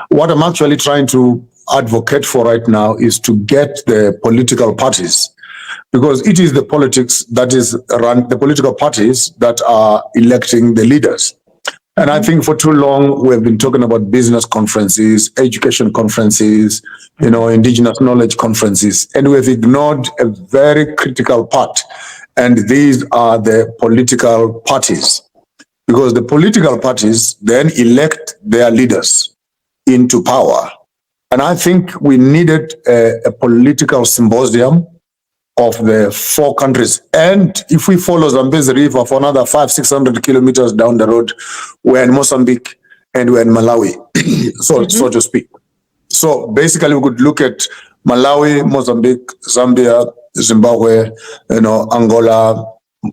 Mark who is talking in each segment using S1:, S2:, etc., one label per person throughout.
S1: What I'm actually trying to advocate for right now is to get the political parties, because it is the politics that is run, the political parties that are electing the leaders. And I think for too long, we've been talking about business conferences, education conferences, indigenous knowledge conferences, and we've ignored a very critical part. And these are the political parties, because the political parties then elect their leaders into power. And I think we needed a political symposium of the four countries. And if we follow Zambezi River for another 500-600 kilometers down the road, we're in Mozambique and we're in Malawi, so to speak. So basically, we could look at Malawi, Mozambique, Zambia, Zimbabwe, Angola,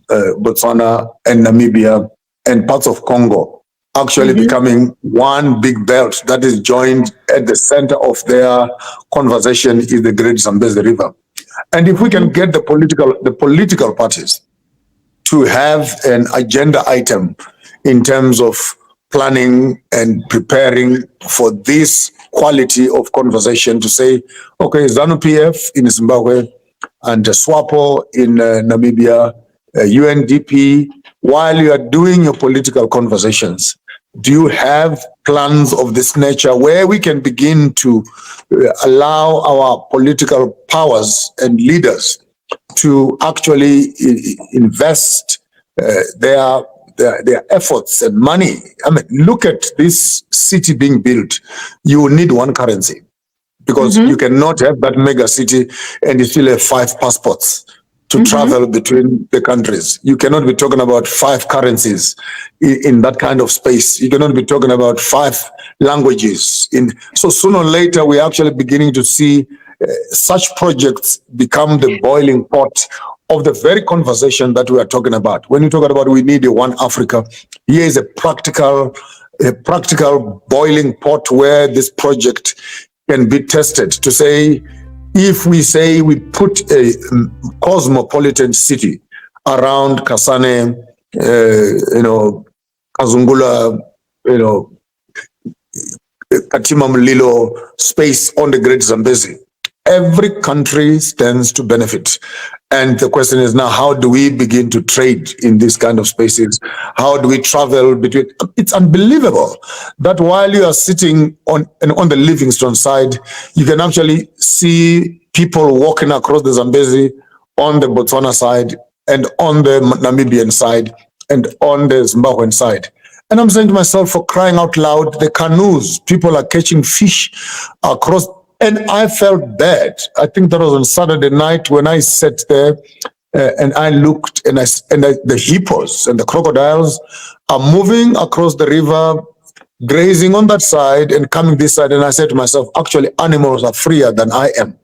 S1: Botswana, and Namibia, and parts of Congo, actually becoming one big belt that is joined at the center of their conversation is the Great Zambezi River. And if we can get the political parties to have an agenda item in terms of planning and preparing for this quality of conversation, to say, okay, ZANU-PF in Zimbabwe and SWAPO in Namibia, UNDP, while you are doing your political conversations, do you have plans of this nature where we can begin to allow our political powers and leaders to actually invest their efforts and money? I mean, look at this city being built. You will need one currency, because you cannot have that mega city and you still have 5 passports to travel between the countries. You cannot be talking about 5 currencies in that kind of space. You cannot be talking about 5 languages. So sooner or later, we're actually beginning to see such projects become the boiling pot of the very conversation that we are talking about. When you talk about we need a one Africa, here is a practical boiling pot where this project can be tested to say, if we say we put a cosmopolitan city around Kasane, Kazungula, Katima Mlilo space on the Great Zambezi, every country stands to benefit. And the question is now, how do we begin to trade in these kind of spaces? How do we travel between? It's unbelievable that while you are sitting on the Livingstone side, you can actually see people walking across the Zambezi on the Botswana side and on the Namibian side and on the Zimbabwean side. And I'm saying to myself, for crying out loud, the canoes, people are catching fish across. And I felt bad. I think that was on Saturday night when I sat there and I looked, and the hippos and the crocodiles are moving across the river, grazing on that side and coming this side. And I said to myself, actually, animals are freer than I am,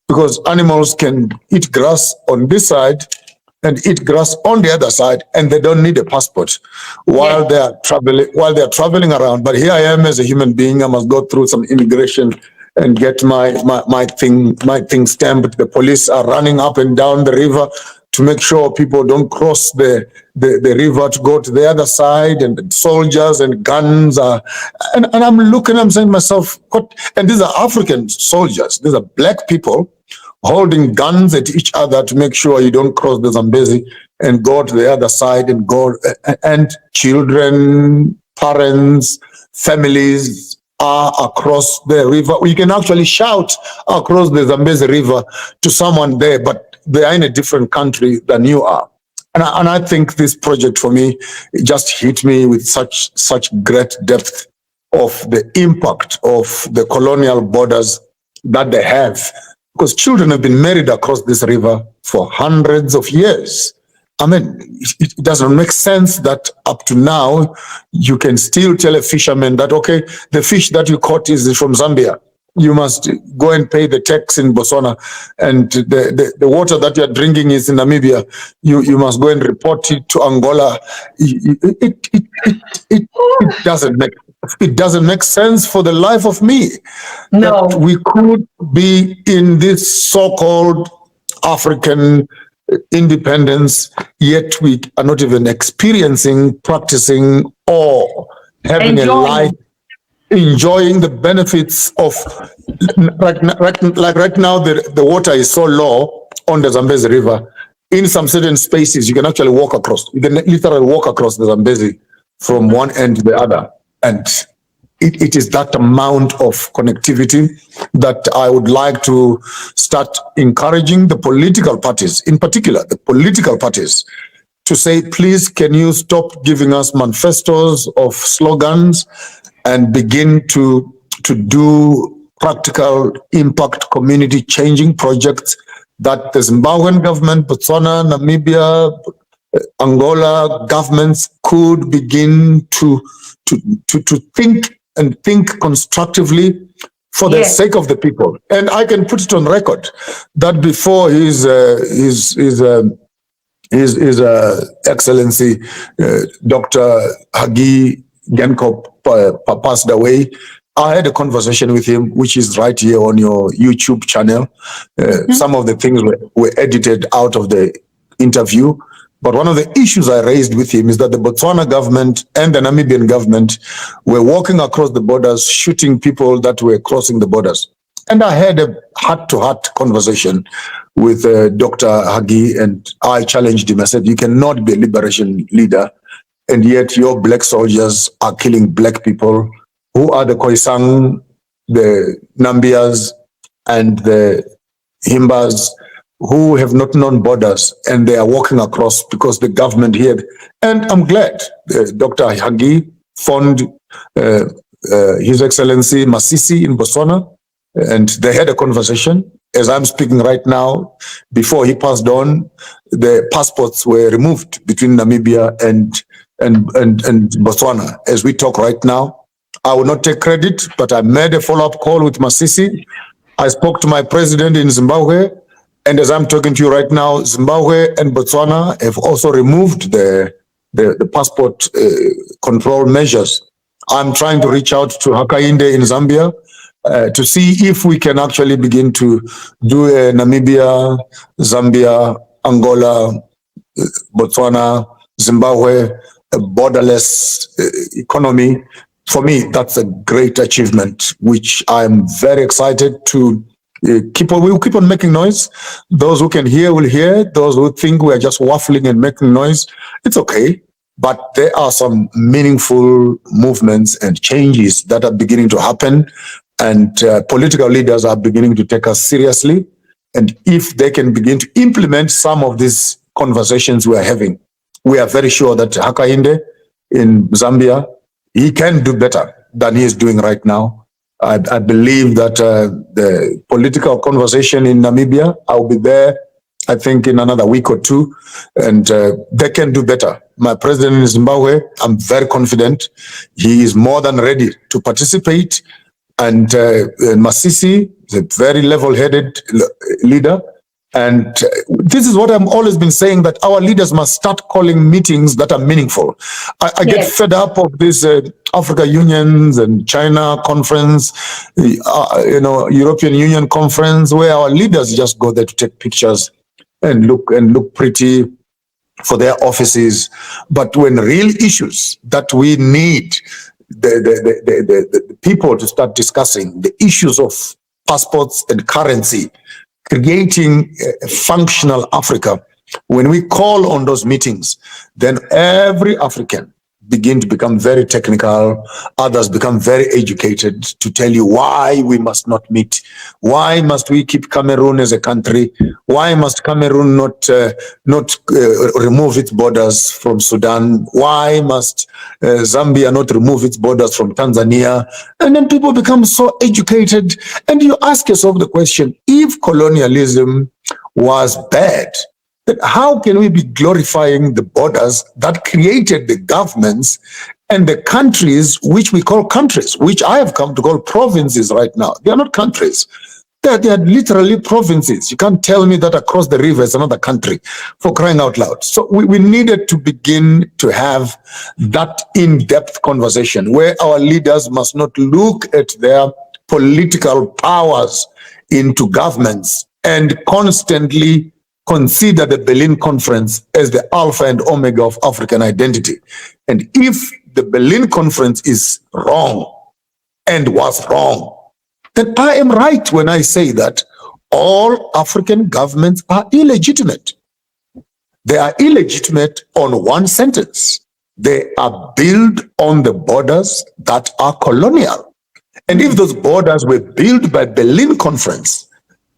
S1: because animals can eat grass on this side and eat grass on the other side, and they don't need a passport while they are traveling around. But here I am as a human being. I must go through some immigration and get my thing stamped. The police are running up and down the river to make sure people don't cross the river to go to the other side, and soldiers and guns are, and I'm looking, I'm saying to myself, what? And these are African soldiers, these are black people holding guns at each other to make sure you don't cross the Zambezi and go to the other side and go, and children, parents, families are across the river. You can actually shout across the Zambezi River to someone there, but they are in a different country than you are. And I think this project for me, it just hit me with such great depth of the impact of the colonial borders that they have. Because children have been married across this river for hundreds of years. I mean, it doesn't make sense that up to now, you can still tell a fisherman that, okay, the fish that you caught is from Zambia. You must go and pay the tax in Botswana, and the water that you're drinking is in Namibia. You must go and report it to Angola. It doesn't make sense for the life of me.
S2: No,
S1: that we could be in this so-called African independence, yet we are not even experiencing, practicing, or having a life. enjoying the benefits of, right now, the water is so low on the Zambezi River. In some certain spaces, you can actually walk across. You can literally walk across the Zambezi from one end to the other. And it is that amount of connectivity that I would like to start encouraging the political parties, in particular, the political parties, to say, please, can you stop giving us manifestos of slogans and begin to do practical impact community changing projects that the Zimbabwean government, Botswana, Namibia, Angola governments could begin to think constructively for the sake of the people. And I can put it on record that before his Excellency Dr. Hagi Genkop passed away, I had a conversation with him, which is right here on your YouTube channel. Some of the things were edited out of the interview. But one of the issues I raised with him is that the Botswana government and the Namibian government were walking across the borders, shooting people that were crossing the borders. And I had a heart-to-heart conversation with Dr. Hagi, and I challenged him. I said, you cannot be a liberation leader, and yet your black soldiers are killing black people. Who are the Khoisan, the Nambias, and the Himbas, who have not known borders, and they are walking across because the government here. And I'm glad Dr. Hagi phoned His Excellency Masisi in Botswana, and they had a conversation. As I'm speaking right now, before he passed on, the passports were removed between Namibia and Botswana. As we talk right now, I will not take credit, but I made a follow-up call with Masisi. I spoke to my president in Zimbabwe, and as I'm talking to you right now, Zimbabwe and Botswana have also removed the passport control measures. I'm trying to reach out to Hakainde in Zambia to see if we can actually begin to do a Namibia, Zambia, Angola, Botswana, Zimbabwe, a borderless economy. For me, that's a great achievement, which I'm very excited to we'll keep on making noise. Those who can hear will hear. Those who think we are just waffling and making noise, it's okay. But there are some meaningful movements and changes that are beginning to happen, and political leaders are beginning to take us seriously. And if they can begin to implement some of these conversations we are having, we are very sure that Hakainde in Zambia, he can do better than he is doing right now. I believe that the political conversation in Namibia, I'll be there, I think, in another week or two, and they can do better. My president in Zimbabwe, I'm very confident. He is more than ready to participate. And Masisi is a very level-headed leader. And this is what I've always been saying, that our leaders must start calling meetings that are meaningful. I get fed up of this Africa Unions and China conference, European Union conference, where our leaders just go there to take pictures and look pretty for their offices. But when real issues that we need the people to start discussing, the issues of passports and currency, creating a functional Africa, when we call on those meetings, then every African begin to become very technical, others become very educated to tell you why we must not meet, why must we keep Cameroon as a country, why must Cameroon not remove its borders from Sudan, why must Zambia not remove its borders from Tanzania. And then people become so educated, and you ask yourself the question, if colonialism was bad, then how can we be glorifying the borders that created the governments and the countries which we call countries, which I have come to call provinces right now? They are not countries. They are literally provinces. You can't tell me that across the river is another country, for crying out loud. So we needed to begin to have that in-depth conversation where our leaders must not look at their political powers into governments and constantly consider the Berlin Conference as the alpha and omega of African identity. And if the Berlin Conference is wrong, and was wrong, then I am right when I say that all African governments are illegitimate. They are illegitimate on one sentence. They are built on the borders that are colonial. And if those borders were built by Berlin Conference,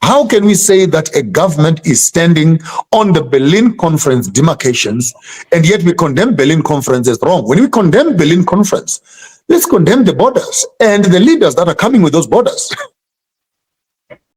S1: how can we say that a government is standing on the Berlin Conference demarcations, and yet we condemn Berlin Conference as wrong? When we condemn Berlin Conference, let's condemn the borders and the leaders that are coming with those borders.